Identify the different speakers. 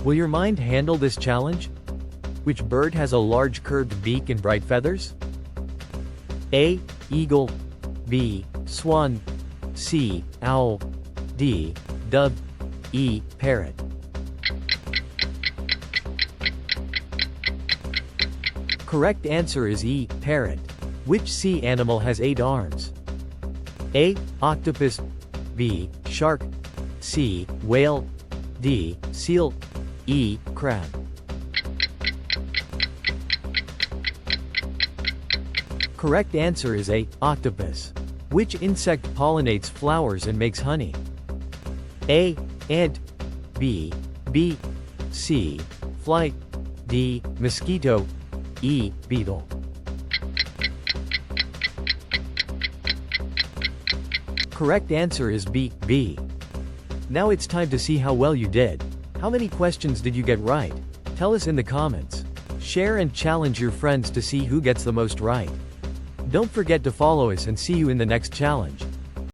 Speaker 1: Will your mind handle this challenge? Which bird has a large curved beak and bright feathers? A. Eagle. B. Swan. C. Owl. D. Dove. E. Parrot. Correct answer is E. Parrot. Which sea animal has 8 arms? A. Octopus. B. Shark. C. Whale. D. Seal. E. Crab. Correct answer is A. Octopus. Which insect pollinates flowers and makes honey? A. Ant. B. Bee. C. Fly. D. Mosquito. E. Beetle. Correct answer is B. Bee. Now it's time to see how well you did. How many questions did you get right? Tell us in the comments. Share and challenge your friends to see who gets the most right. Don't forget to follow us and see you in the next challenge.